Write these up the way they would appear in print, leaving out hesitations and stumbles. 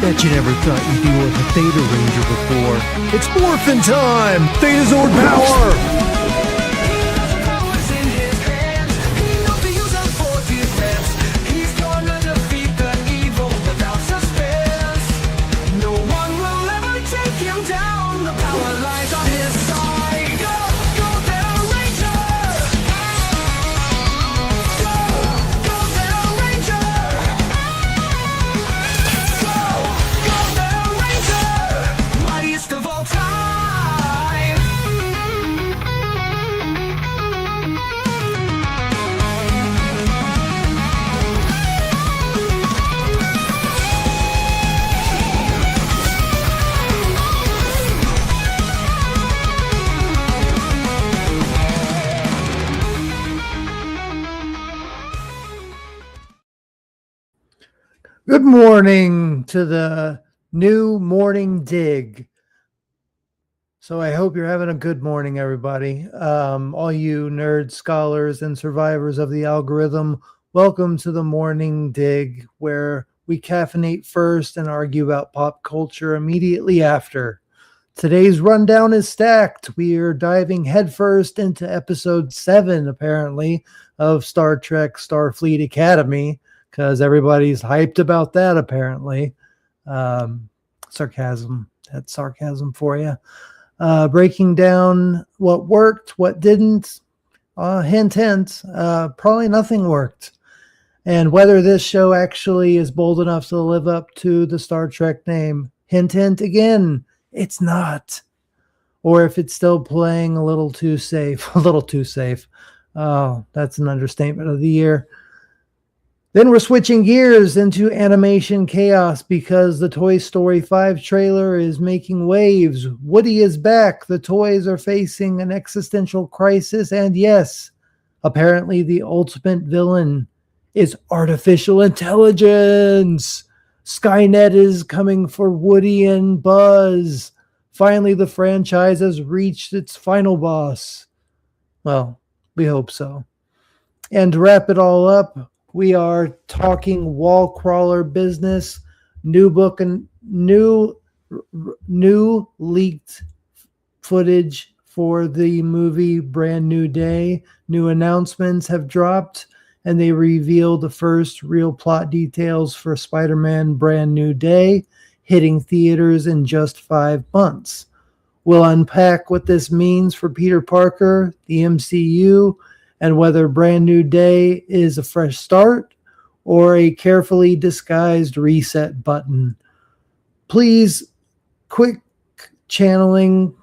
Bet you never thought you'd be with a Theta Ranger before. It's morphin' time! Theta Zord power! Good morning to the new morning dig. So I hope you're having a good morning, everybody. All you nerds, scholars, and survivors of the algorithm, welcome to the morning dig, where we caffeinate first and argue about pop culture immediately after. Today's rundown is stacked. We are diving headfirst into episode 7, apparently, of Star Trek Starfleet Academy, because everybody's hyped about that, apparently. Sarcasm. That's sarcasm for you. Breaking down what worked, what didn't. Hint, hint. Probably nothing worked. And whether this show actually is bold enough to live up to the Star Trek name. Hint, hint again. It's not. Or if it's still playing a little too safe. A little too safe. Oh, that's an understatement of the year. Then we're switching gears into animation chaos because the Toy Story 5 trailer is making waves. Woody is back. The toys are facing an existential crisis. And yes, apparently the ultimate villain is artificial intelligence. Skynet is coming for Woody and Buzz. Finally, the franchise has reached its final boss. Well, we hope so. And to wrap it all up, we are talking wall crawler business, new book and new leaked footage for the movie Brand New Day. New announcements have dropped, and they reveal the first real plot details for Spider-Man Brand New Day, hitting theaters in just 5 months. We'll unpack what this means for Peter Parker, the MCU, and whether Brand New Day is a fresh start or a carefully disguised reset button. Please, quick channeling,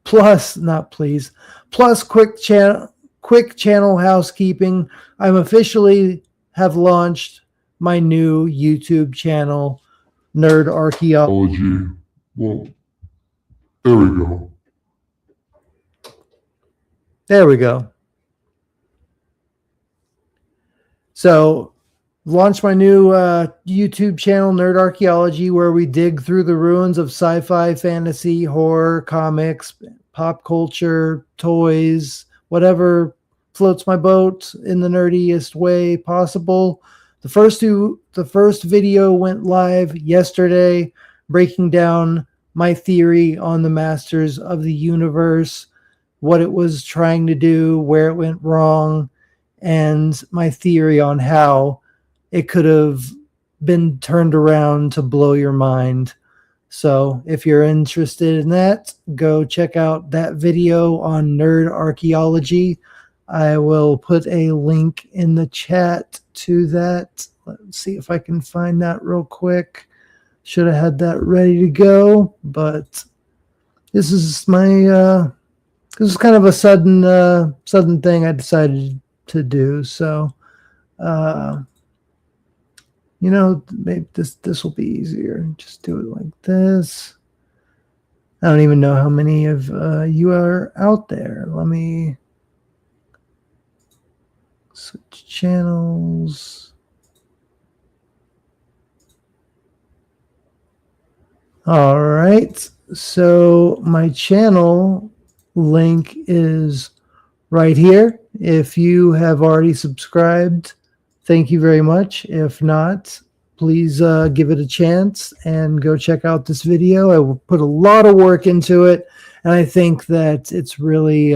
plus quick channel housekeeping. I'm officially have launched my new YouTube channel, Nerd Archaeology. Well, there we go. There we go. So, launched my new YouTube channel, Nerd Archaeology, where we dig through the ruins of sci-fi, fantasy, horror, comics, pop culture, toys, whatever floats my boat in the nerdiest way possible. The first video went live yesterday, breaking down my theory on the Masters of the Universe, what it was trying to do, where it went wrong, and my theory on how it could have been turned around to blow your mind. So if you're interested in that, go check out that video on Nerd Archaeology. I will put a link in the chat to that. Let's see if I can find that real quick. Should have had that ready to go, but this is my this is kind of a sudden thing I decided to do. So maybe this will be easier. Just do it like this. I don't even know how many of you are out there. Let me switch channels. All right, so my channel link is right here. If you have already subscribed, thank you very much. If not, please give it a chance and go check out this video. I will put a lot of work into it, and I think that it's really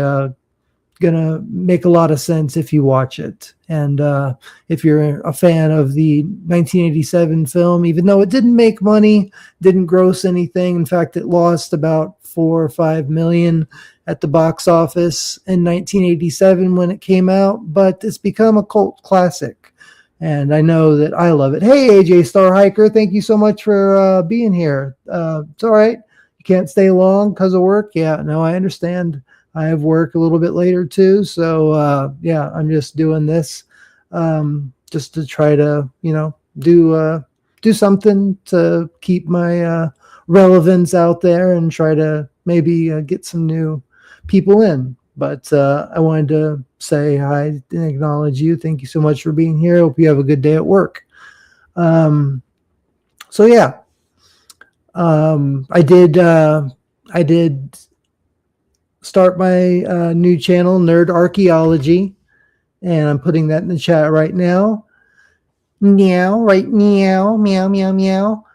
gonna make a lot of sense if you watch it. And if you're a fan of the 1987 film, even though it didn't make money, didn't gross anything, in fact it lost about 4 or 5 million at the box office in 1987 when it came out, but it's become a cult classic, and I know that I love it. Hey, AJ Star Hiker, thank you so much for being here. It's all right, you can't stay long because of work. Yeah, no, I understand. I have work a little bit later too, so yeah, I'm just doing this just to try to, do something to keep my relevance out there and try to maybe get some new people in. But I wanted to say hi and acknowledge you. Thank you so much for being here. Hope you have a good day at work. So yeah, I did start my new channel, Nerd Archaeology, and I'm putting that in the chat right now. Meow, right? Meow, meow, meow, meow.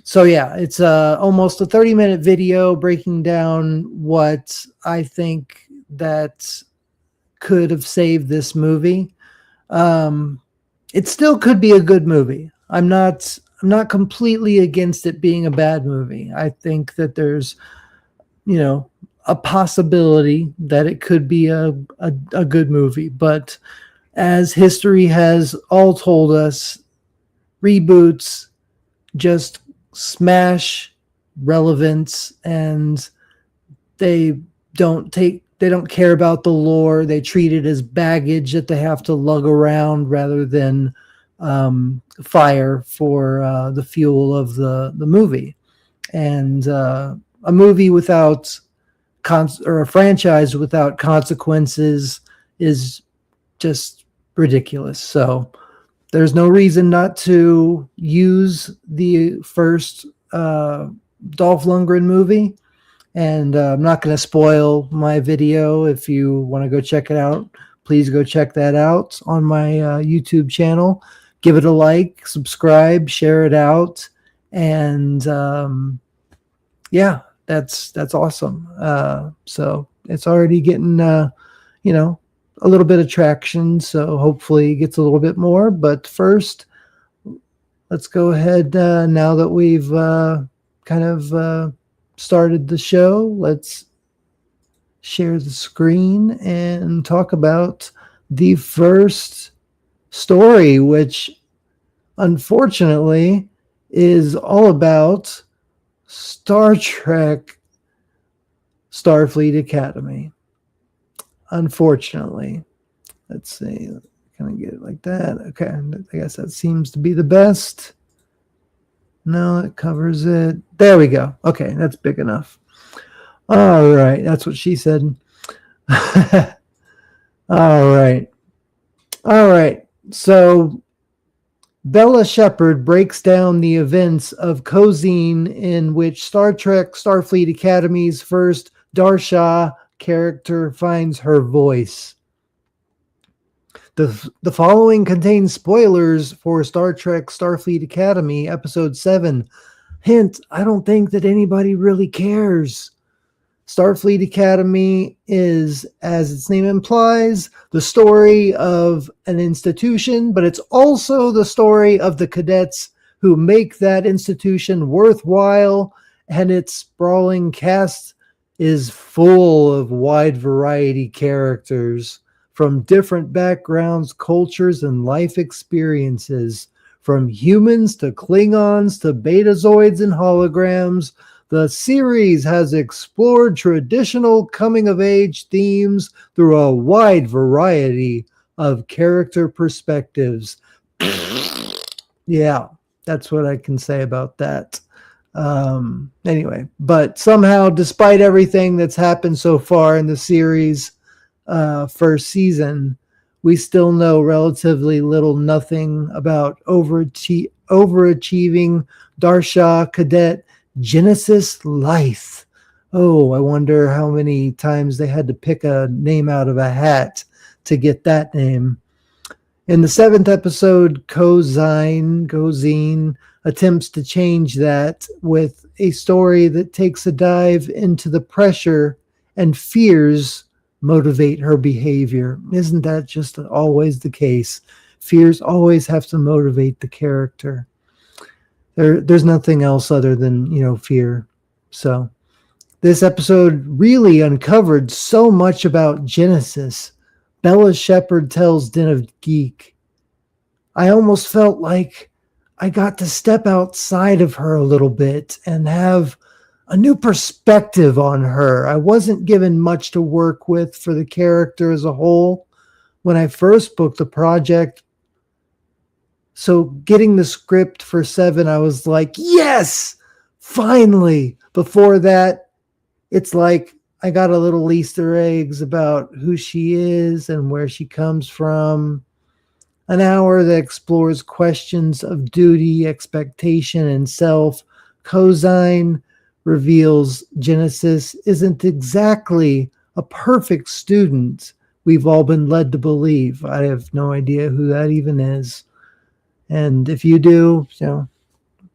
So yeah, it's almost a 30-minute video breaking down what I think that could have saved this movie. It still could be a good movie. I'm not completely against it being a bad movie. I think that there's, a possibility that it could be a good movie. But as history has all told us, reboots just smash relevance, and they don't care about the lore. They treat it as baggage that they have to lug around rather than fire for the fuel of the movie. And a movie without or a franchise without consequences is just ridiculous. So there's no reason not to use the first Dolph Lundgren movie. And I'm not going to spoil my video. If you want to go check it out, please go check that out on my YouTube channel. Give it a like, subscribe, share it out. And yeah, that's awesome. So it's already getting, a little bit of traction. So hopefully it gets a little bit more. But first, let's go ahead now that we've kind of started the show. Let's share the screen and talk about the first story, which unfortunately is all about Star Trek Starfleet Academy. Unfortunately. Let's see. Can I get it like that? Okay. I guess that seems to be the best. No, it covers it. There we go. Okay, that's big enough. All right. That's what she said. All right. All right. So Bella Shepard breaks down the events of Cozine, in which Star Trek Starfleet Academy's first Darsha character finds her voice. The following contains spoilers for Star Trek Starfleet Academy Episode 7. Hint, I don't think that anybody really cares. Starfleet Academy is, as its name implies, the story of an institution, but it's also the story of the cadets who make that institution worthwhile, and its sprawling cast is full of wide variety characters from different backgrounds, cultures, and life experiences. From humans to Klingons to Betazoids and holograms, the series has explored traditional coming-of-age themes through a wide variety of character perspectives. Yeah, that's what I can say about that. Anyway, but somehow, despite everything that's happened so far in the series' first season, we still know relatively nothing about overachieving Darsha cadet Genesis Lythe. Oh, I wonder how many times they had to pick a name out of a hat to get that name. In the 7th episode, Cozine attempts to change that with a story that takes a dive into the pressure and fears motivate her behavior. Isn't that just always the case? Fears always have to motivate the character. There's nothing else other than, fear. So this episode really uncovered so much about Genesis. Bella Shepherd tells Den of Geek, I almost felt like I got to step outside of her a little bit and have a new perspective on her. I wasn't given much to work with for the character as a whole when I first booked the project. So getting the script for 7, I was like, yes, finally. Before that, it's like I got a little Easter eggs about who she is and where she comes from. An hour that explores questions of duty, expectation, and self. Cozine reveals Genesis isn't exactly a perfect student we've all been led to believe. I have no idea who that even is. And if you do,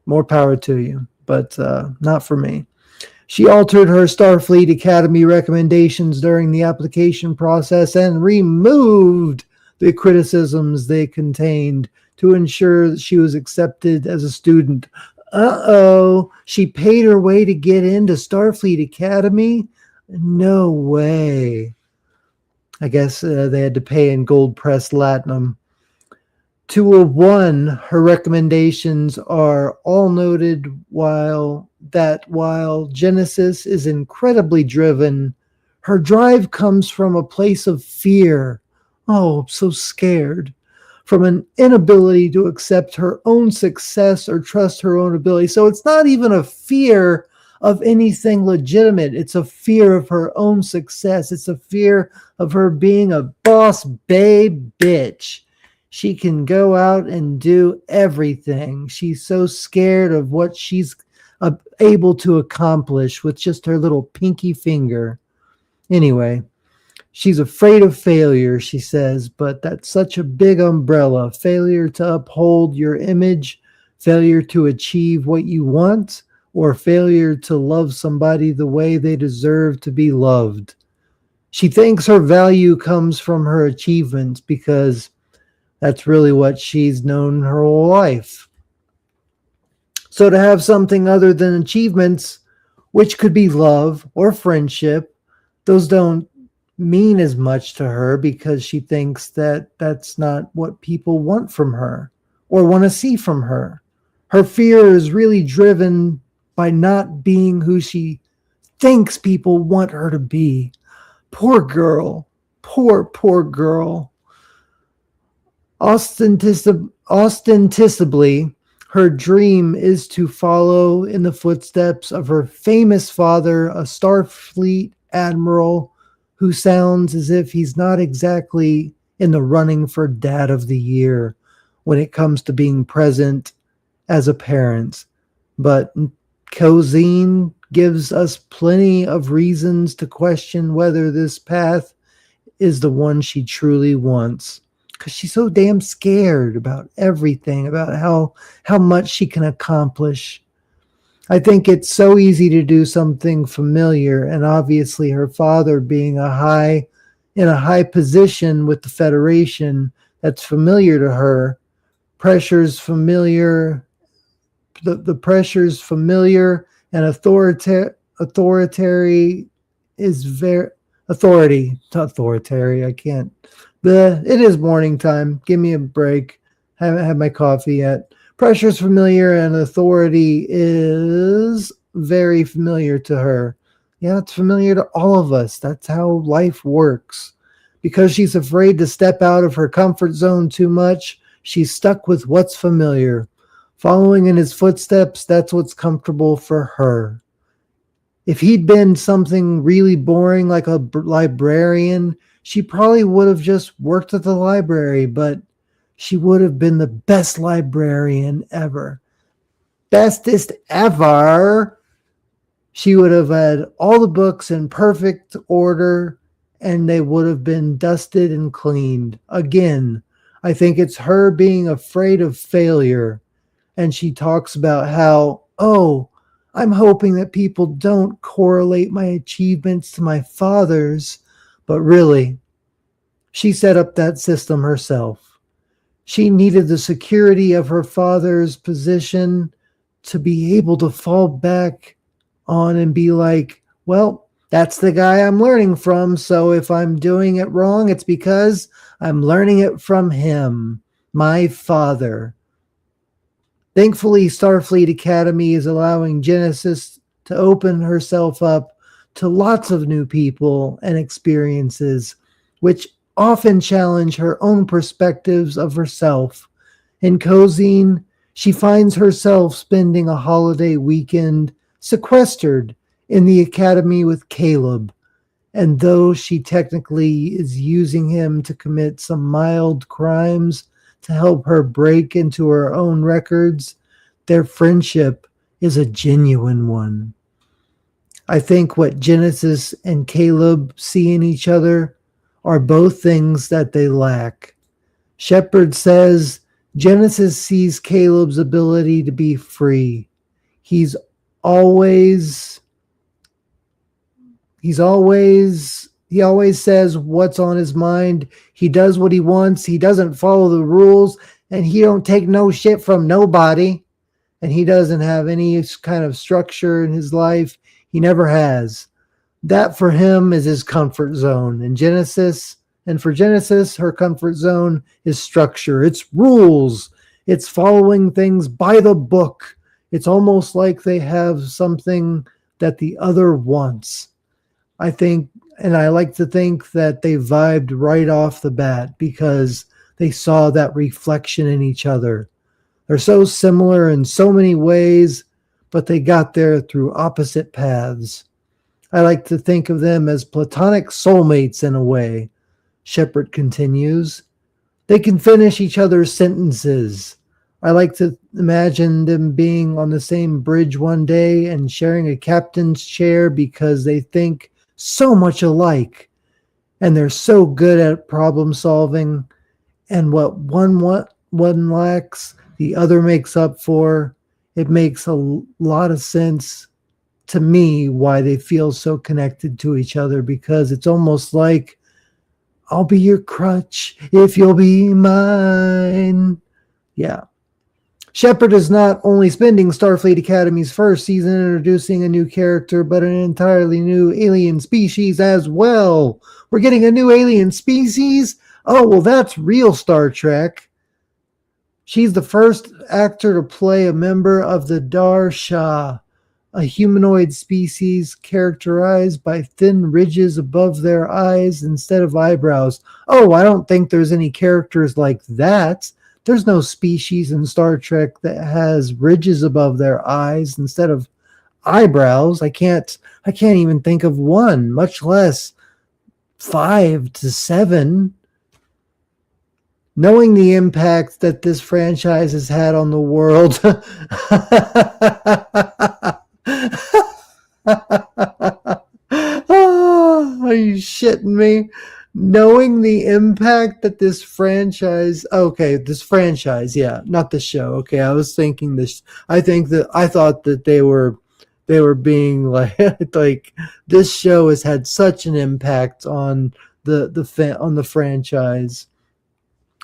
more power to you, but not for me. She altered her Starfleet Academy recommendations during the application process and removed the criticisms they contained to ensure that she was accepted as a student. She paid her way to get into Starfleet Academy? No way. I guess they had to pay in gold pressed latinum. 201, her recommendations are all noted while Genesis is incredibly driven, her drive comes from a place of fear. Oh, so scared. From an inability to accept her own success or trust her own ability. So it's not even a fear of anything legitimate. It's a fear of her own success. It's a fear of her being a boss babe bitch. She can go out and do everything. She's so scared of what she's able to accomplish with just her little pinky finger. Anyway, she's afraid of failure, she says, but that's such a big umbrella. Failure to uphold your image, failure to achieve what you want, or failure to love somebody the way they deserve to be loved. She thinks her value comes from her achievements because that's really what she's known her whole life. So to have something other than achievements, which could be love or friendship, those don't mean as much to her because she thinks that that's not what people want from her or want to see from her. Her fear is really driven by not being who she thinks people want her to be. Poor girl. Poor girl. Ostensibly, her dream is to follow in the footsteps of her famous father, a Starfleet admiral who sounds as if he's not exactly in the running for Dad of the Year when it comes to being present as a parent. But Cozine gives us plenty of reasons to question whether this path is the one she truly wants. Because she's so damn scared about everything, about how much she can accomplish. I think it's so easy to do something familiar, and obviously her father being in a high position with the Federation that's familiar to her, pressure's familiar, the pressure's familiar, and authority is very authoritarian. I can't. It is morning time. Give me a break. I haven't had my coffee yet. Pressure's familiar and authority is very familiar to her. Yeah, it's familiar to all of us. That's how life works. Because she's afraid to step out of her comfort zone too much, she's stuck with what's familiar. Following in his footsteps, that's what's comfortable for her. If he'd been something really boring like a librarian, she probably would have just worked at the library, but she would have been the best librarian ever. Bestest ever. She would have had all the books in perfect order, and they would have been dusted and cleaned. Again, I think it's her being afraid of failure. And she talks about how, oh, I'm hoping that people don't correlate my achievements to my father's, but really, she set up that system herself. She needed the security of her father's position to be able to fall back on and be like, well, that's the guy I'm learning from. So if I'm doing it wrong, it's because I'm learning it from him, my father. Thankfully, Starfleet Academy is allowing Genesis to open herself up to lots of new people and experiences, which often challenge her own perspectives of herself. In Cozine, she finds herself spending a holiday weekend sequestered in the academy with Caleb. And though she technically is using him to commit some mild crimes to help her break into her own records, their friendship is a genuine one. I think what Genesis and Caleb see in each other are both things that they lack. Shepard says Genesis sees Caleb's ability to be free. He always says what's on his mind. He does what he wants. He doesn't follow the rules, and he don't take no shit from nobody. And he doesn't have any kind of structure in his life. He never has. That for him is his comfort zone. And for Genesis, her comfort zone is structure. It's rules. It's following things by the book. It's almost like they have something that the other wants. I think, and I like to think that they vibed right off the bat because they saw that reflection in each other. They're so similar in so many ways, but they got there through opposite paths. I like to think of them as platonic soulmates in a way. Shepard continues. They can finish each other's sentences. I like to imagine them being on the same bridge one day and sharing a captain's chair because they think so much alike. And they're so good at problem solving. And what one lacks, the other makes up for. It makes a lot of sense to me why they feel so connected to each other, because it's almost like, I'll be your crutch if you'll be mine. Yeah. Shepard is not only spending Starfleet Academy's first season introducing a new character, but an entirely new alien species as well. We're getting a new alien species? Oh, well, that's real Star Trek. She's the first actor to play a member of the Darsha, a humanoid species characterized by thin ridges above their eyes instead of eyebrows. Oh, I don't think there's any characters like that. There's no species in Star Trek that has ridges above their eyes instead of eyebrows. I can't even think of one, much less 5 to 7. Knowing the impact that this franchise has had on the world. Oh, are you shitting me? Knowing the impact that this franchise, yeah, not the show. Okay, I was thinking this. I thought that they were being like this show has had such an impact on the franchise.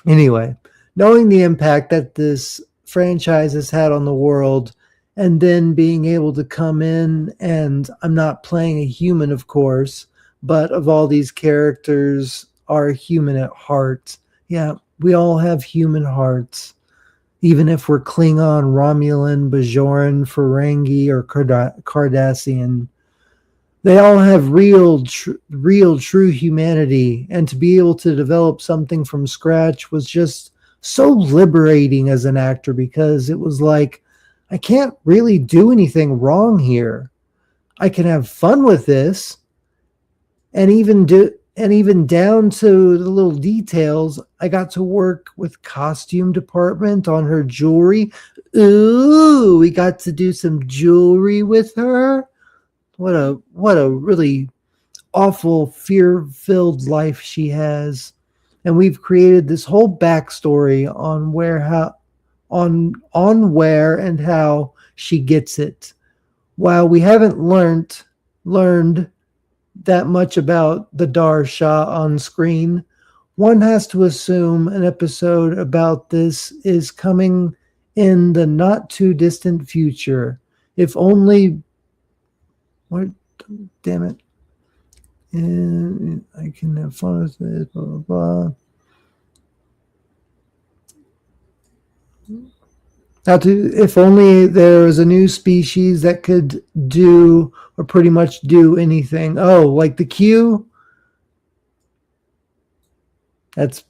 Anyway, knowing the impact that this franchise has had on the world, and then being able to come in, and I'm not playing a human, of course, but of all these characters are human at heart. Yeah, we all have human hearts. Even if we're Klingon, Romulan, Bajoran, Ferengi, or Cardassian. They all have real, true humanity, and to be able to develop something from scratch was just so liberating as an actor, because it was like, I can't really do anything wrong here. I can have fun with this, and even down to the little details. I got to work with costume department on her jewelry. Ooh, we got to do some jewelry with her. What a really awful, fear-filled life she has. and we've created this whole backstory on where and how she gets it. While we haven't learned that much about the Dar Shah on screen, one has to assume an episode about this is coming in the not too distant future. If only, what, damn it. And I can have fun with this, blah, blah, blah. If only there was a new species that could do or pretty much do anything. Oh, like the Q? That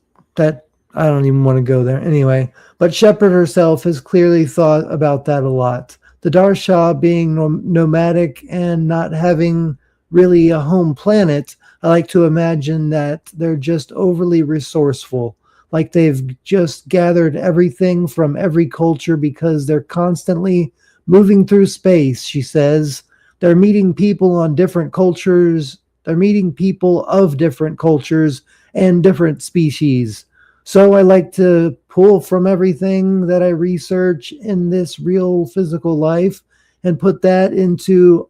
I don't even want to go there. Anyway, but Shepard herself has clearly thought about that a lot. The Dar Shah being nomadic and not having really a home planet, I like to imagine that they're just overly resourceful. Like they've just gathered everything from every culture because they're constantly moving through space, she says. They're meeting people on different cultures. They're meeting people of different cultures and different species. So I like to pull from everything that I research in this real physical life and put that into,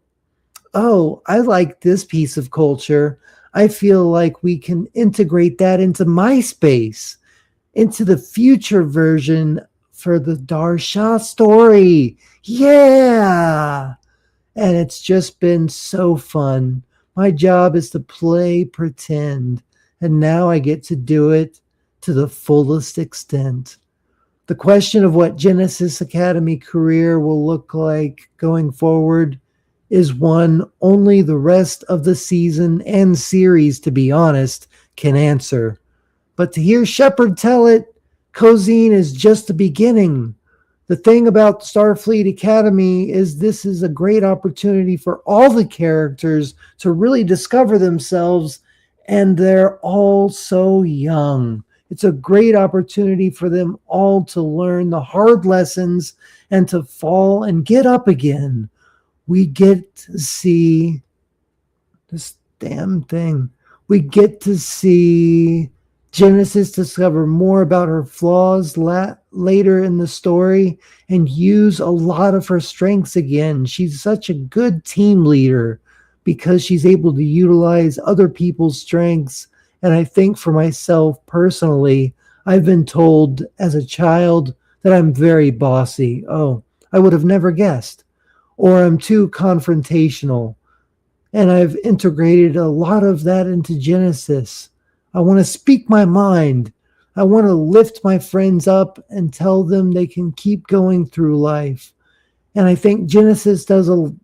oh, I like this piece of culture. I feel like we can integrate that into my space, into the future version for the Dar Shah story. Yeah. And it's just been so fun. My job is to play pretend, and now I get to do it to the fullest extent. The question of what Genesis Academy career will look like going forward is one only the rest of the season and series, to be honest, can answer. But to hear Shepard tell it, Cozine is just the beginning. The thing about Starfleet Academy is this is a great opportunity for all the characters to really discover themselves, and they're all so young. It's a great opportunity for them all to learn the hard lessons and to fall and get up again. We get to see this damn thing. We get to see Genesis discover more about her flaws later in the story and use a lot of her strengths again. She's such a good team leader because she's able to utilize other people's strengths. And I think for myself personally, I've been told as a child that I'm very bossy. Oh, I would have never guessed. Or I'm too confrontational. And I've integrated a lot of that into Genesis. I want to speak my mind. I want to lift my friends up and tell them they can keep going through life. And I think Genesis does a lot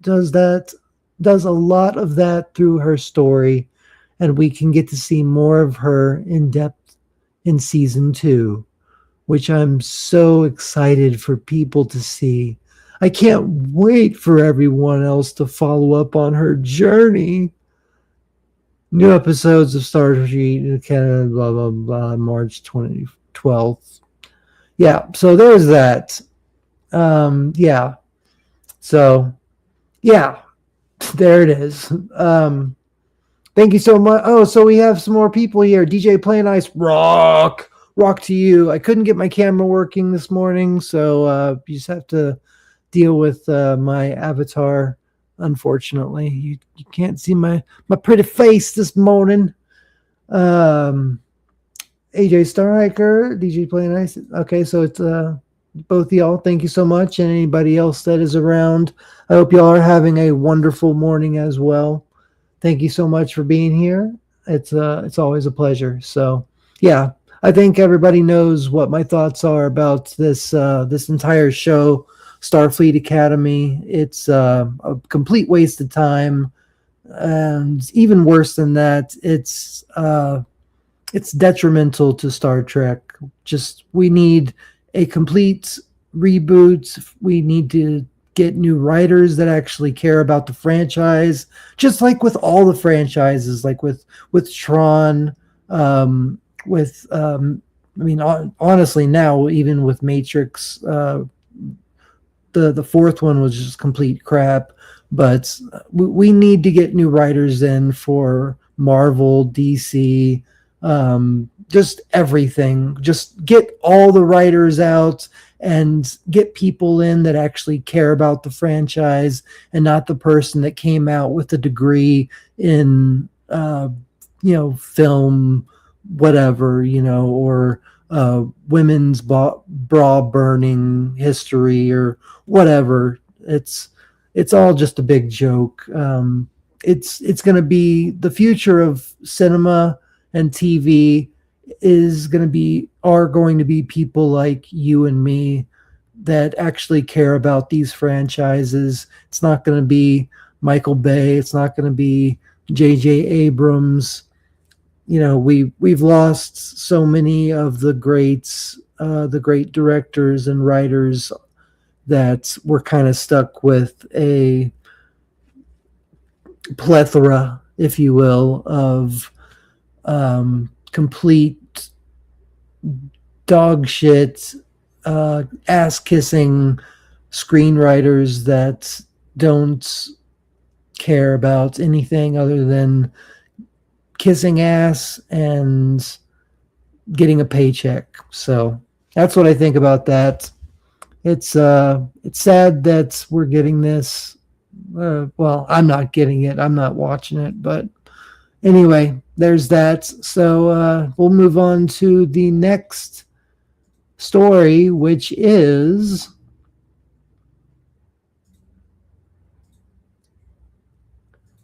of that through her story, and we can get to see more of her in depth in season 2, which I'm so excited for people to see. I can't wait for everyone else to follow up on her journey. New episodes of Starfleet Academy, blah, blah, blah, March 2012th. Yeah, so there's that. Yeah. So, yeah, there it is. Thank you so much. Oh, so we have some more people here. DJ Plain Ice, rock to you. I couldn't get my camera working this morning, so you just have to deal with my avatar. Unfortunately, you can't see my pretty face this morning. AJ Starhiker, DJ Playing Nice. Okay, so it's both of y'all. Thank you so much, and anybody else that is around. I hope y'all are having a wonderful morning as well. Thank you so much for being here. It's always a pleasure. So yeah, I think everybody knows what my thoughts are about this entire show. Starfleet Academy. It's a complete waste of time, and even worse than that, it's detrimental to Star Trek. Just we need a complete reboot. We need to get new writers that actually care about the franchise, just like with all the franchises, like with Tron, honestly now even with Matrix. The fourth one was just complete crap, but we need to get new writers in for Marvel, DC, just everything. Just get all the writers out and get people in that actually care about the franchise and not the person that came out with a degree in film, whatever, or women's bra burning history or whatever. It's all just a big joke. It's going to be the future of cinema and TV are going to be people like you and me that actually care about these franchises. It's not going to be Michael Bay. It's not going to be J.J. Abrams. We've lost so many of the greats, the great directors and writers, that we're kind of stuck with a plethora, if you will, of complete dog shit, ass kissing screenwriters that don't care about anything other than kissing ass and getting a paycheck. So that's what I think about that. It's sad that we're getting this. Well, I'm not getting it. I'm not watching it, but anyway, there's that. So we'll move on to the next story, which is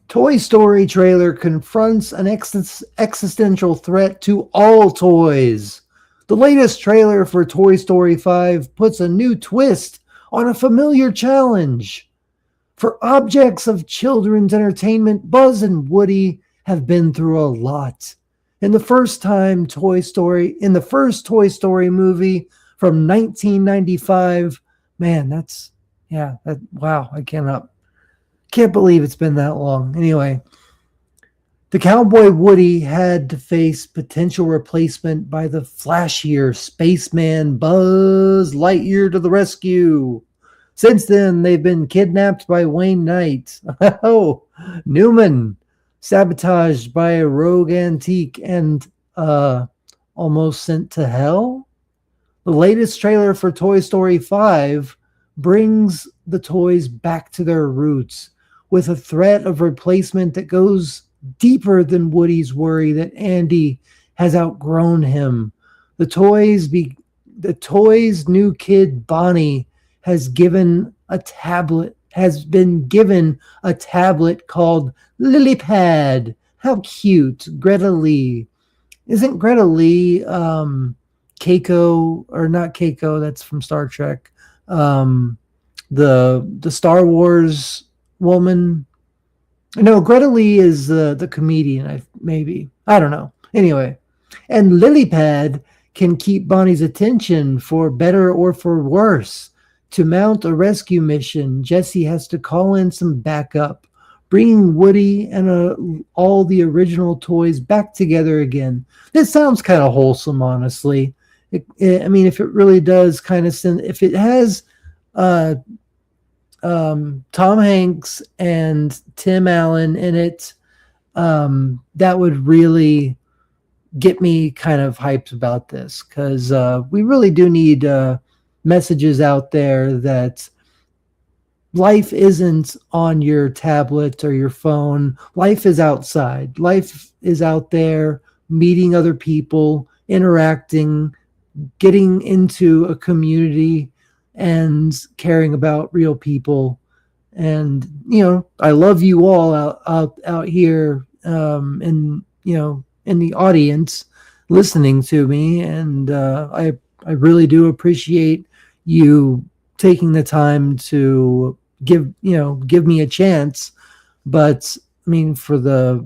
Toy Story trailer confronts an existential threat to all toys. The latest trailer for Toy Story 5 puts a new twist on a familiar challenge. For objects of children's entertainment, Buzz and Woody have been through a lot. In the first Toy Story movie from 1995, man, wow, I can't believe it's been that long. Anyway, the cowboy Woody had to face potential replacement by the flashier spaceman Buzz Lightyear to the rescue. Since then, they've been kidnapped by Wayne Knight. Oh, Newman, sabotaged by a rogue antique, and almost sent to hell. The latest trailer for Toy Story 5 brings the toys back to their roots with a threat of replacement that goes deeper than Woody's worry that Andy has outgrown him. The toys' new kid Bonnie has been given a tablet called Lilypad. How cute. Greta Lee. Isn't Greta Lee Keiko, or not Keiko, that's from Star Trek. The Star Wars woman. No, Greta Lee is the comedian, maybe. I don't know. Anyway, and Lilypad can keep Bonnie's attention for better or for worse. To mount a rescue mission, Jessie has to call in some backup, bringing Woody and all the original toys back together again. This sounds kind of wholesome, honestly. I mean, if it really does kind of if it has Tom Hanks and Tim Allen in it, that would really get me kind of hyped about this, because we really do need messages out there that life isn't on your tablet or your phone. Life is outside. Life is out there, meeting other people, interacting, getting into a community, and caring about real people. And I love you all out here, in the audience listening to me, and I really do appreciate you taking the time to give me a chance. But I mean, for the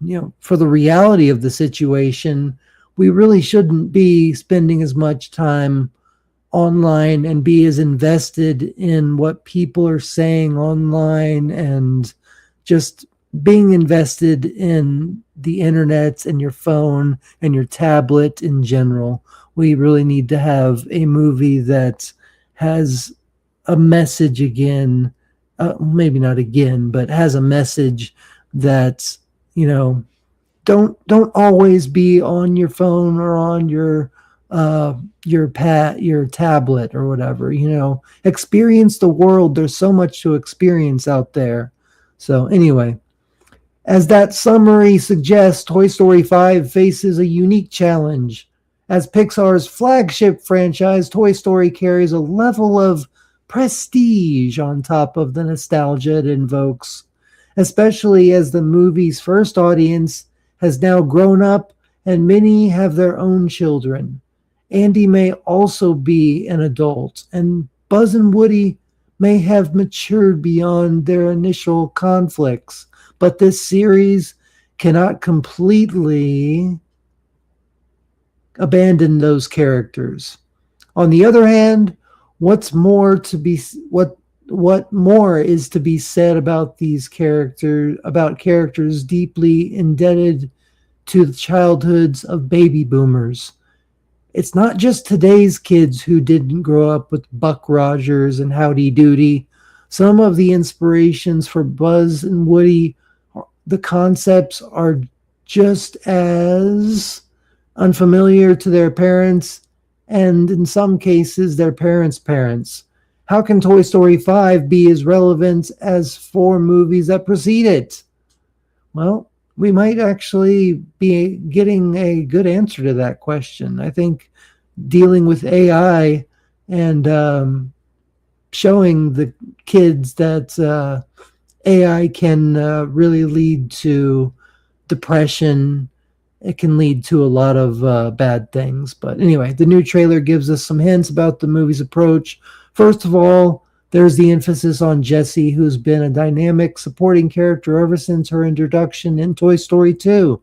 reality of the situation, we really shouldn't be spending as much time online and be as invested in what people are saying online, and just being invested in the internet and your phone and your tablet in general. We really need to have a movie that has a message again, maybe not again, but has a message that, don't always be on your phone or on your tablet or whatever. Experience the world. There's so much to experience out there. So anyway, as that summary suggests, Toy Story 5 faces a unique challenge. As Pixar's flagship franchise, Toy Story carries a level of prestige on top of the nostalgia it invokes, especially as the movie's first audience has now grown up and many have their own children. Andy may also be an adult, and Buzz and Woody may have matured beyond their initial conflicts, but this series cannot completely abandon those characters. On the other hand, what more is to be said about these characters deeply indebted to the childhoods of baby boomers? It's not just today's kids who didn't grow up with Buck Rogers and Howdy Doody. Some of the inspirations for Buzz and Woody, the concepts are just as unfamiliar to their parents, and in some cases, their parents' parents. How can Toy Story 5 be as relevant as 4 movies that precede it? Well, we might actually be getting a good answer to that question. I think dealing with AI and showing the kids that AI can really lead to depression. It can lead to a lot of bad things. But anyway, the new trailer gives us some hints about the movie's approach. First of all, there's the emphasis on Jessie, who's been a dynamic supporting character ever since her introduction in Toy Story 2,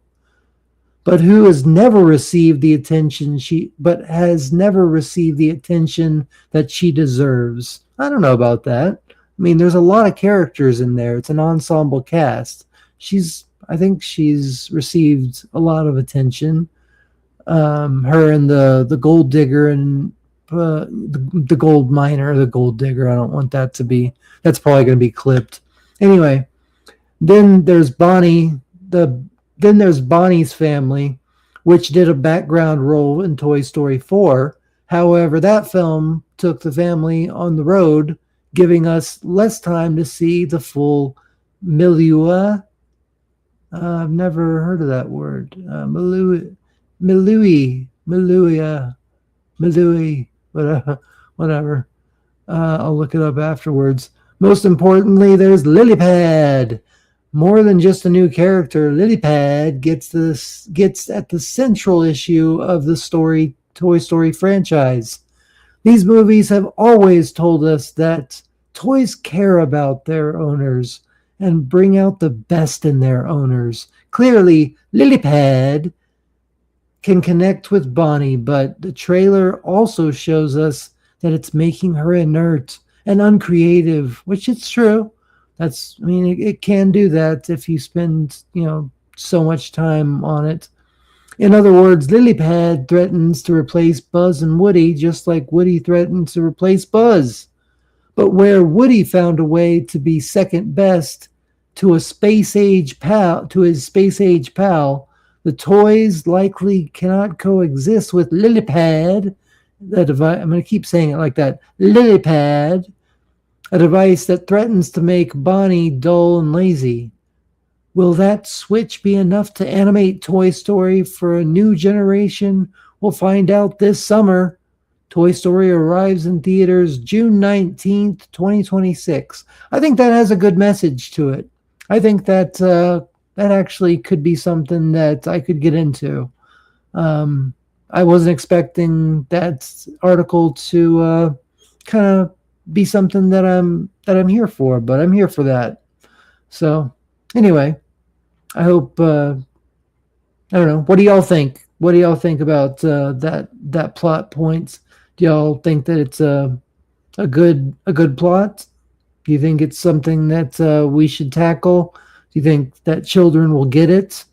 but who has never received the attention that she deserves. I don't know about that. I mean, there's a lot of characters in there. It's an ensemble cast. I think she's received a lot of attention. Her and the gold digger and the gold miner, the gold digger. I don't want that to be. That's probably going to be clipped. Anyway, then there's Bonnie. Then there's Bonnie's family, which did a background role in Toy Story 4. However, that film took the family on the road, giving us less time to see the full milieu. I've never heard of that word. Milui, whatever. I'll look it up afterwards. Most importantly, there's Lilypad. More than just a new character, Lilypad gets at the central issue of the Toy Story franchise. These movies have always told us that toys care about their owners and bring out the best in their owners. Clearly, Lilypad can connect with Bonnie, but the trailer also shows us that it's making her inert and uncreative, which it's true. It can do that if you spend, so much time on it. In other words, Lilypad threatens to replace Buzz and Woody, just like Woody threatened to replace Buzz. But where Woody found a way to be second best to his space age pal, the toys likely cannot coexist with Lilypad. I'm going to keep saying it like that. Lilypad, a device that threatens to make Bonnie dull and lazy. Will that switch be enough to animate Toy Story for a new generation? We'll find out this summer. Toy Story arrives in theaters June 19th, 2026. I think that has a good message to it. I think that that actually could be something that I could get into. I wasn't expecting that article to kind of be something that I'm here for, but I'm here for that. So anyway, I hope I don't know. What do y'all think? What do y'all think about that plot points? Do y'all think that it's a good plot? Do you think it's something that we should tackle? Do you think that children will get it?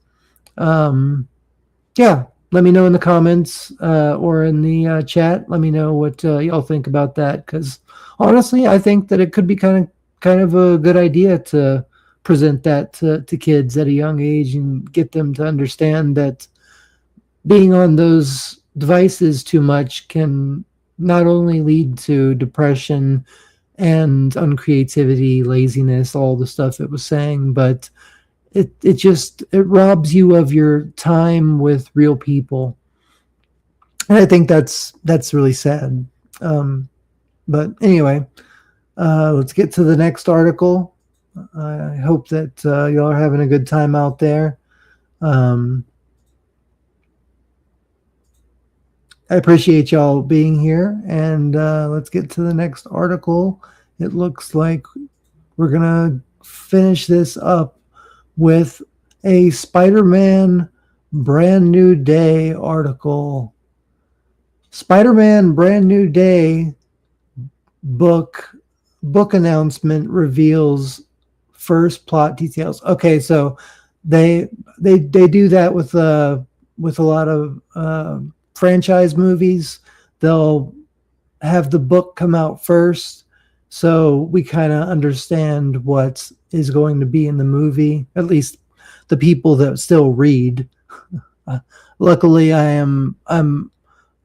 Yeah, let me know in the comments or in the chat. Let me know what y'all think about that. Because honestly, I think that it could be kind of a good idea to present that to kids at a young age and get them to understand that being on those devices too much can not only lead to depression and uncreativity, laziness, all the stuff it was saying, but it robs you of your time with real people. And I think that's really sad. But anyway, let's get to the next article. I hope that y'all are having a good time out there. I appreciate y'all being here, and let's get to the next article. It looks like we're gonna finish this up with a Spider-Man Brand New Day article. Spider-Man Brand New Day book announcement reveals first plot details. Okay, so they do that with a lot of franchise movies. They'll have the book come out first, so we kind of understand what is going to be in the movie, at least the people that still read. Luckily, I'm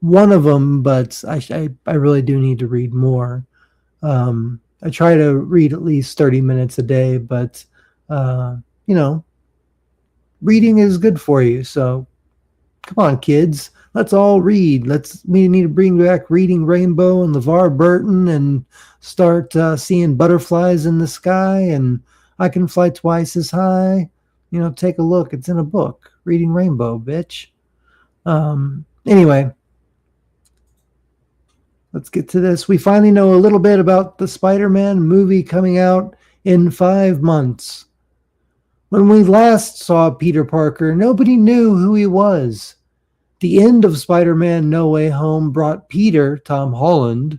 one of them, but I really do need to read more. I try to read at least 30 minutes a day, but reading is good for you. So come on, kids, let's all read. We need to bring back Reading Rainbow and LeVar Burton and start seeing butterflies in the sky, and I Can Fly Twice as High. Take a look. It's in a book. Reading Rainbow, bitch. Anyway, let's get to this. We finally know a little bit about the Spider-Man movie coming out in 5 months. When we last saw Peter Parker, nobody knew who he was. The end of Spider-Man No Way Home brought Peter, Tom Holland,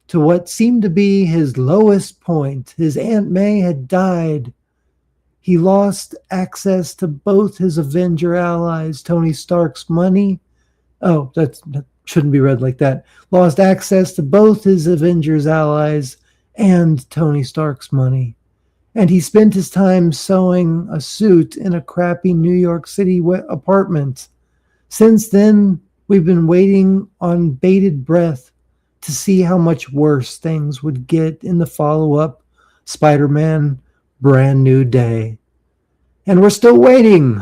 to what seemed to be his lowest point. His Aunt May had died. He lost access to both his Avenger allies, Tony Stark's money. Oh, that shouldn't be read like that. Lost access to both his Avengers allies and Tony Stark's money. And he spent his time sewing a suit in a crappy New York City apartment. Since then, we've been waiting on bated breath to see how much worse things would get in the follow-up Spider-Man Brand New Day. And we're still waiting.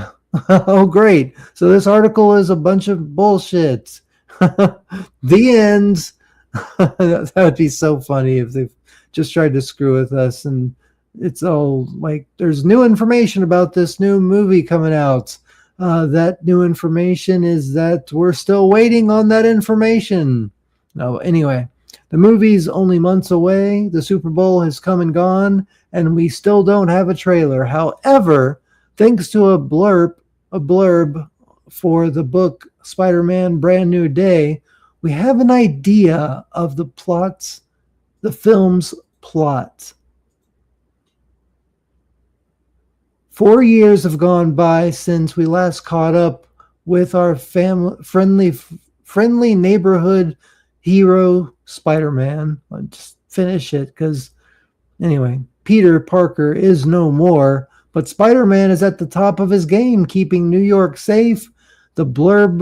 Oh, great. So this article is a bunch of bullshit. The end. That would be so funny if they just tried to screw with us. And it's all like, there's new information about this new movie coming out. That new information is that we're still waiting on that information. No, anyway, the movie's only months away. The Super Bowl has come and gone, and we still don't have a trailer. However, thanks to a blurb for the book Spider-Man Brand New Day, we have an idea of the film's plot. 4 years have gone by since we last caught up with our friendly neighborhood hero Spider-Man. I'll just finish it because anyway, Peter Parker is no more, but Spider-Man is at the top of his game, keeping New York safe. The blurb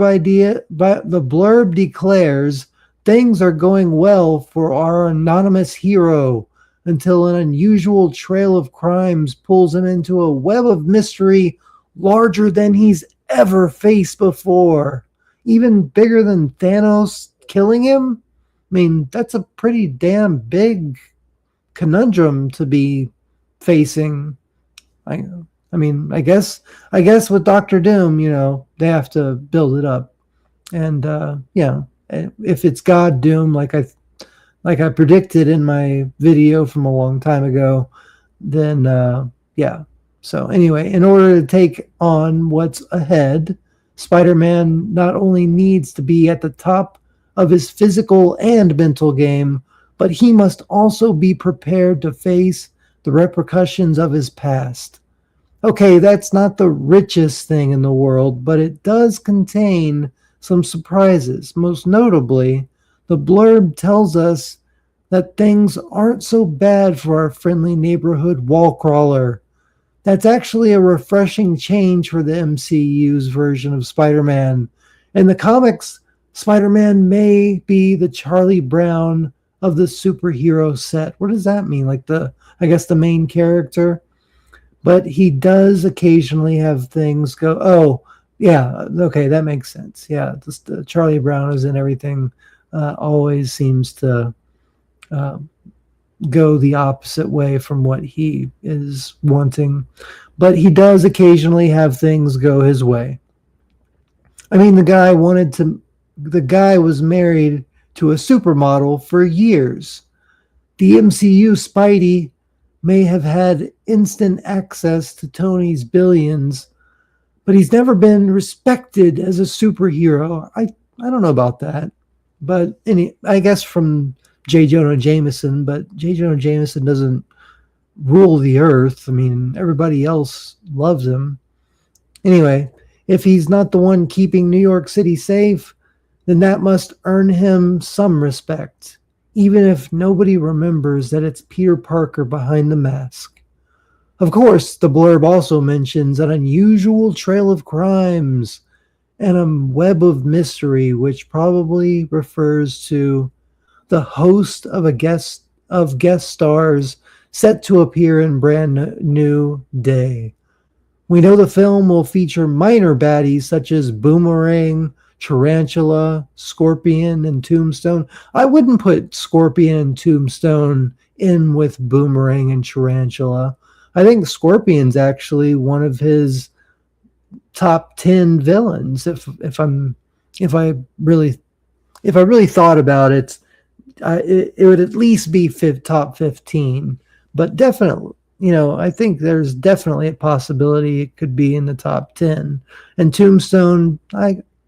declares things are going well for our anonymous hero until an unusual trail of crimes pulls him into a web of mystery larger than he's ever faced before. Even bigger than Thanos killing him? I mean, that's a pretty damn big conundrum to be facing. I guess with Doctor Doom, they have to build it up. And if it's God Doom, like I predicted in my video from a long time ago, then So anyway, in order to take on what's ahead, Spider-Man not only needs to be at the top of his physical and mental game, but he must also be prepared to face the repercussions of his past. Okay, that's not the richest thing in the world, but it does contain some surprises. Most notably, the blurb tells us that things aren't so bad for our friendly neighborhood wall crawler. That's actually a refreshing change for the MCU's version of Spider-Man. In the comics, Spider-Man may be the Charlie Brown of the superhero set. What does that mean? Like I guess the main character? But he does occasionally have things go, oh, yeah, okay, that makes sense. Yeah, the Charlie Brown is in everything, always seems to uh, go the opposite way from what he is wanting. But he does occasionally have things go his way. I mean, the guy was married to a supermodel for years. The MCU Spidey may have had instant access to Tony's billions, but he's never been respected as a superhero. I don't know about that. But I guess from J. Jonah Jameson, but J. Jonah Jameson doesn't rule the earth. I mean, everybody else loves him. Anyway, if he's not the one keeping New York City safe, then that must earn him some respect, even if nobody remembers that it's Peter Parker behind the mask. Of course, the blurb also mentions an unusual trail of crimes and a web of mystery, which probably refers to the host of guest stars set to appear in Brand New Day. We know the film will feature minor baddies such as Boomerang, Tarantula, Scorpion, and Tombstone. I wouldn't put Scorpion and Tombstone in with Boomerang and Tarantula. I think Scorpion's actually one of his top 10 villains. If I really thought about it, it would at least be top 15. But definitely, I think there's definitely a possibility it could be in the top 10. And Tombstone,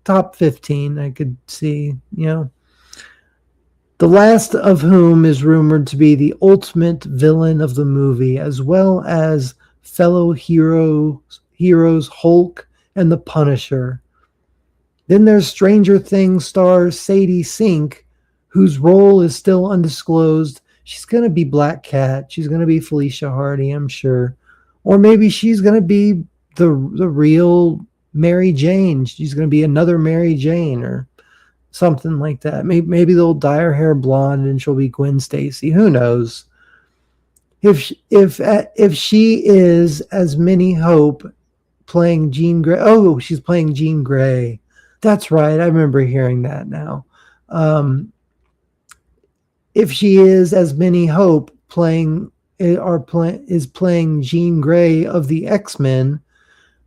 top 15, I could see, The last of whom is rumored to be the ultimate villain of the movie, as well as fellow heroes Hulk and the Punisher. Then there's Stranger Things star Sadie Sink, whose role is still undisclosed. She's going to be Black Cat. She's going to be Felicia Hardy, I'm sure. Or maybe she's going to be the real Mary Jane. She's going to be another Mary Jane or something like that. Maybe they'll dye her hair blonde and she'll be Gwen Stacy. Who knows? If she is, as many hope, playing Jean Grey. Oh, she's playing Jean Grey. That's right. I remember hearing that now. If she is, as many hope, playing Jean Grey of the X-Men,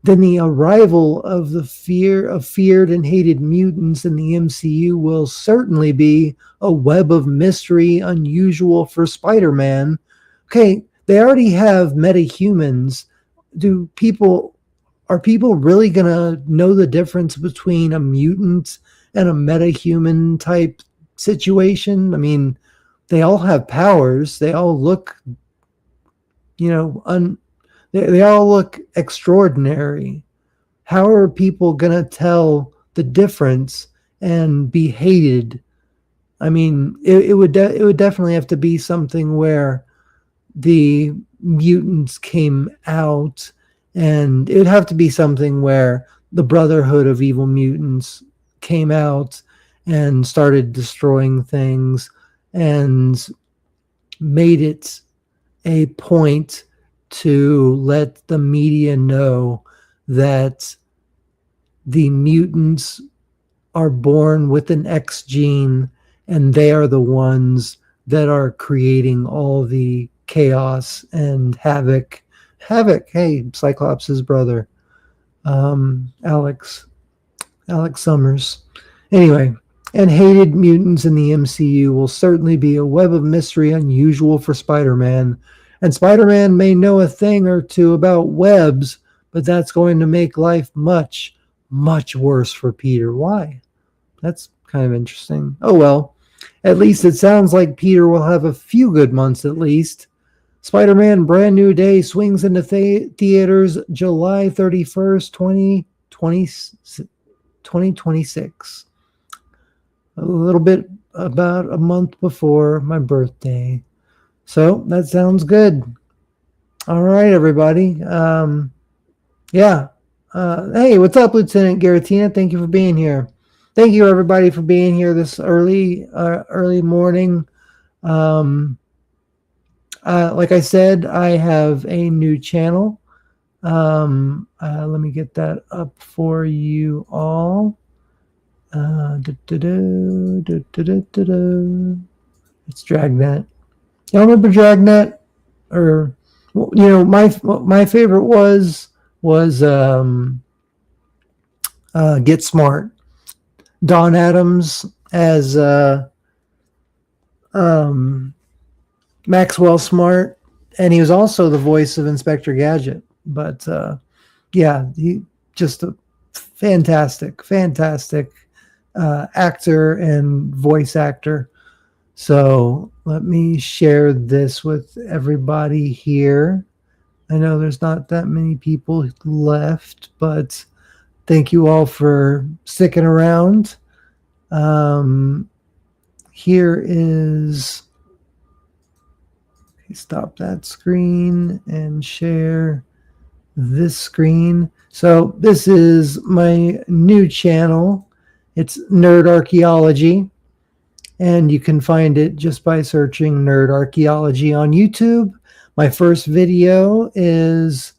then the arrival of the feared and hated mutants in the MCU will certainly be a web of mystery unusual for Spider-Man. Okay, they already have metahumans. Are people really gonna know the difference between a mutant and a metahuman type situation? I mean, they all have powers. They all look, they all look extraordinary. How are people going to tell the difference and be hated? I mean, it would definitely have to be something where the mutants came out, and it would have to be something where the Brotherhood of Evil Mutants came out and started destroying things and made it a point to let the media know that the mutants are born with an X gene and they are the ones that are creating all the chaos and havoc. Hey, Cyclops' brother, Alex Summers. Anyway, and hated mutants in the MCU will certainly be a web of mystery unusual for Spider-Man. And Spider-Man may know a thing or two about webs, but that's going to make life much, much worse for Peter. Why? That's kind of interesting. Oh, well, at least it sounds like Peter will have a few good months at least. Spider-Man Brand New Day swings into theaters July 31st, 2026. A little bit about a month before my birthday. So that sounds good. All right, everybody. Yeah. Hey, what's up, Lieutenant Garatina? Thank you for being here. Thank you, everybody, for being here this early morning. Like I said, I have a new channel. Let me get that up for you all. It's Dragnet. Y'all remember Dragnet? Or my favorite was Get Smart. Don Adams as Maxwell Smart, and he was also the voice of Inspector Gadget. But yeah, he just a fantastic actor and voice actor. So let me share this with everybody here. I know there's not that many people left, but thank you all for sticking around. Here is, stop that screen and share this screen. So this is my new channel. It's Nerd Archaeology, and you can find it just by searching Nerd Archaeology on YouTube. My first video is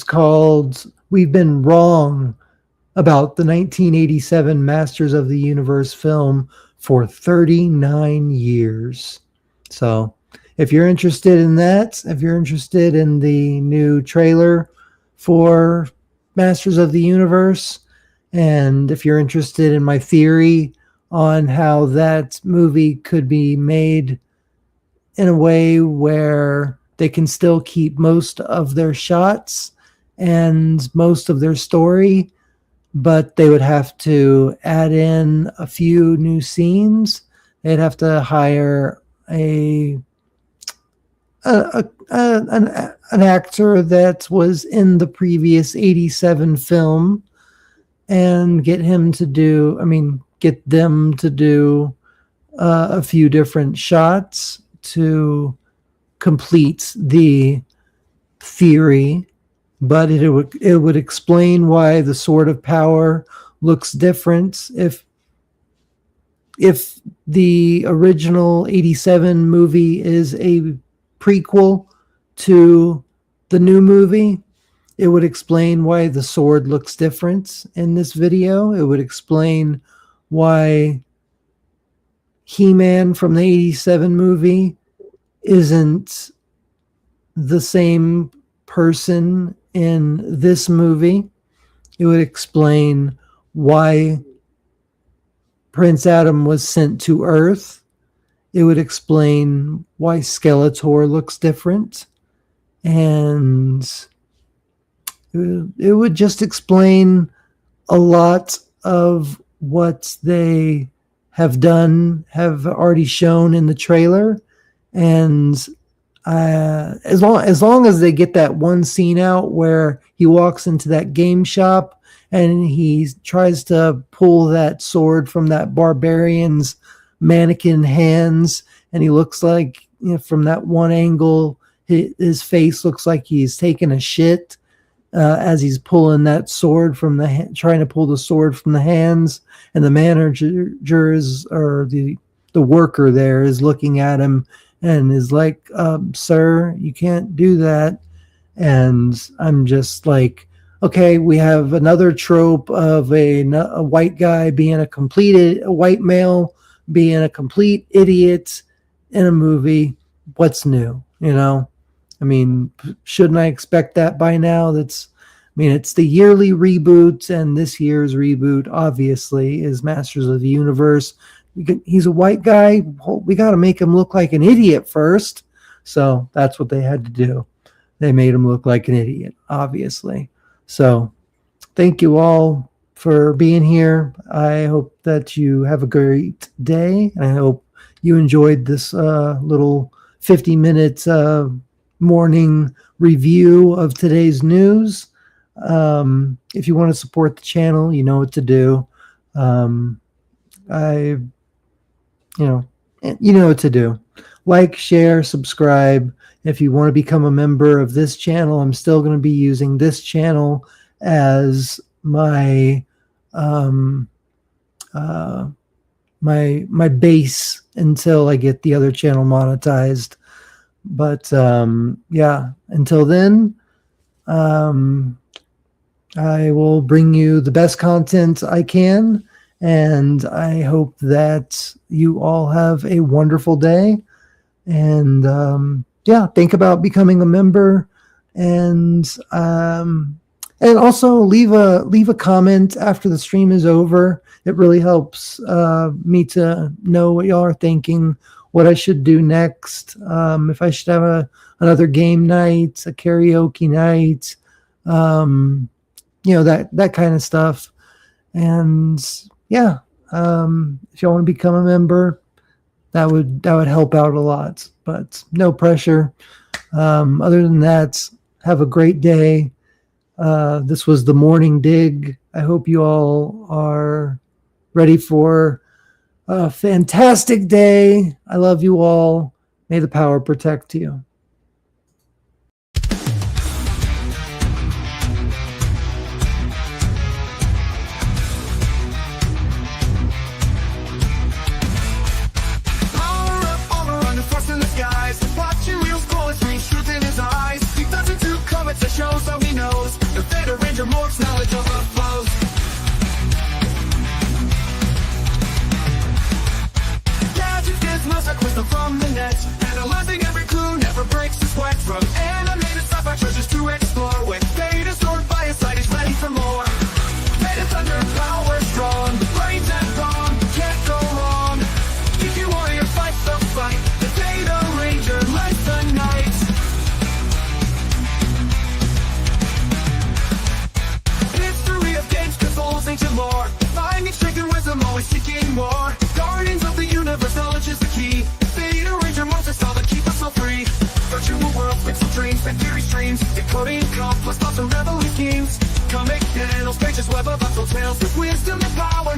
called "We've Been Wrong About the 1987 Masters of the Universe film for 39 years." So if you're interested in that, if you're interested in the new trailer for Masters of the Universe, and if you're interested in my theory on how that movie could be made in a way where they can still keep most of their shots and most of their story, but they would have to add in a few new scenes. They'd have to hire an actor that was in the previous 87 film and get them to do a few different shots to complete the theory. But it would explain why the Sword of Power looks different. If the original 87 movie is a prequel to the new movie, it would explain why the sword looks different in this video. It would explain why He-Man from the 87 movie isn't the same person in this movie. It would explain why Prince Adam was sent to Earth. It would explain why Skeletor looks different. And it would just explain a lot of what they have already shown in the trailer. And as long as they get that one scene out where he walks into that game shop and he tries to pull that sword from that barbarian's mannequin hands, and he looks like, from that one angle, his face looks like he's taking a shit as he's pulling that sword trying to pull the sword from the hands, and the manager or the worker there is looking at him and is like, "Sir, you can't do that." And I'm just like, okay, we have another trope of a white guy being a white male being a complete idiot in a movie. What's new? I mean, shouldn't I expect that by now? It's the yearly reboot, and this year's reboot obviously is Masters of the Universe. He's a white guy. We got to make him look like an idiot first. So that's what they had to do. They made him look like an idiot, obviously. So thank you all for being here. I hope that you have a great day. And I hope you enjoyed this little 50-minute morning review of today's news. If you want to support the channel, you know what to do. You know what to do. like, share, subscribe. If you want to become a member of this channel, I'm still going to be using this channel as my my base until I get the other channel monetized. But yeah, until then, I will bring you the best content I can, and I hope that you all have a wonderful day. And yeah, think about becoming a member, and also leave a comment after the stream is over. It really helps me to know what y'all are thinking, what I should do next, if I should have another game night, a karaoke night, that kind of stuff. And yeah, if you want to become a member, that would help out a lot, but no pressure. Other than that, have a great day. This was the morning dig. I hope you all are ready for a fantastic day. I love you all. May the power protect you. Shows so he knows the Vader Ranger morphs knowledge overflows. Gadgets, gizmos are crystal from the net, analyzing every clue, never breaks a sweat. From animated sci-fi treasures to explore, with Vader sword by his side, he's ready for more. Vader thunder, power strong, brains and brawn, can't go wrong. If you warrior fights the fight, the Vader Ranger lights the night. Ancient lore, finding strength and wisdom, always seeking more. Guardians of the universe, knowledge is the key. Vader Ranger monsters, all that keep us all free. Virtual worlds, pixel dreams, and theory streams, decoding complex thoughts and reveling schemes. Comic panels, pages, web of untold tales, with wisdom and power.